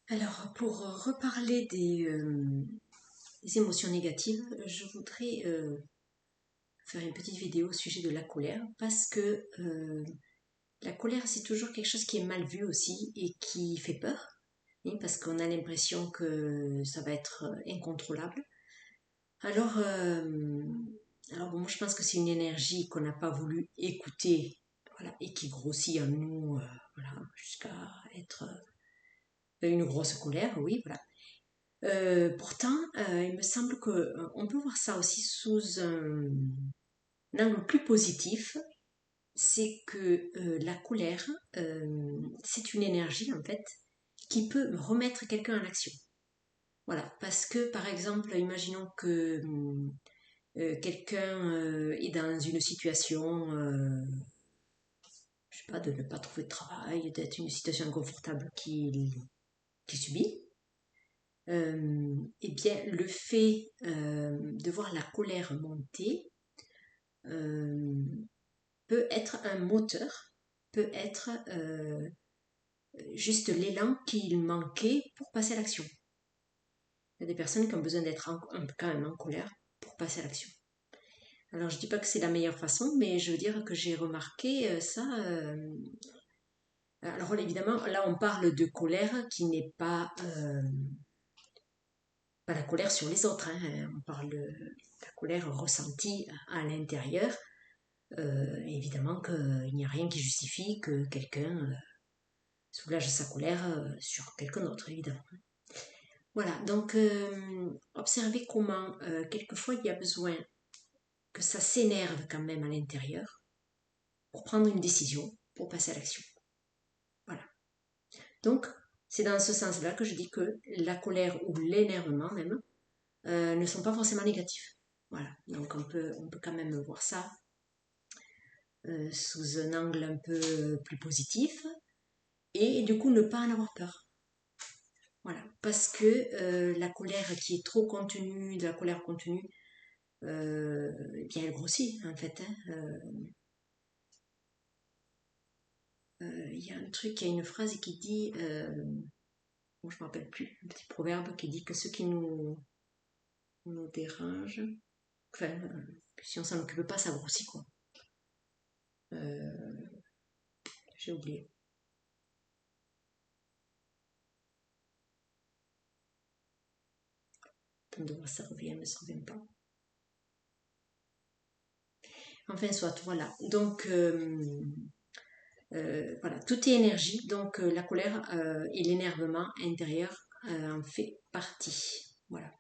Alors, pour reparler des émotions négatives, je voudrais faire une petite vidéo au sujet de la colère parce que la colère, c'est toujours quelque chose qui est mal vu aussi et qui fait peur, hein, parce qu'on a l'impression que ça va être incontrôlable. Alors, alors bon, moi je pense que c'est une énergie qu'on n'a pas voulu écouter, voilà, et qui grossit en nous, voilà, jusqu'à être une grosse colère, oui, voilà. Pourtant, il me semble qu'on peut voir ça aussi sous un angle plus positif. C'est que la colère, c'est une énergie en fait qui peut remettre quelqu'un en action. Voilà, parce que par exemple, imaginons que quelqu'un est dans une situation, je sais pas, de ne pas trouver de travail, d'être une situation inconfortable qu'il subit. Eh bien, le fait de voir la colère monter euh, peut être un moteur, peut être juste l'élan qu'il manquait pour passer à l'action. Il y a des personnes qui ont besoin d'être quand même en colère pour passer à l'action. Alors, je ne dis pas que c'est la meilleure façon, mais je veux dire que j'ai remarqué ça. Alors, évidemment, là, on parle de colère qui n'est pas la colère sur les autres, hein. On parle de la colère ressentie à l'intérieur. Évidemment qu'il n'y a rien qui justifie que quelqu'un soulage sa colère sur quelqu'un d'autre, évidemment. Voilà, donc observez comment quelquefois il y a besoin que ça s'énerve quand même à l'intérieur pour prendre une décision, pour passer à l'action. Voilà. Donc, c'est dans ce sens-là que je dis que la colère ou l'énervement même ne sont pas forcément négatifs. Voilà, donc on peut quand même voir ça sous un angle un peu plus positif et du coup ne pas en avoir peur. Voilà, parce que la colère qui est trop contenue, de la colère contenue, eh bien elle grossit en fait, hein. Il y a un truc, il y a une phrase qui dit, bon, je ne me rappelle plus, un petit proverbe qui dit que ce qui nous dérange, enfin, si on s'en occupe pas, ça grossit quoi. Euh, j'ai oublié. Ça revient, mais ça revient pas. Enfin, soit, voilà. Donc, voilà, tout est énergie, donc la colère et l'énervement intérieur en fait partie. Voilà.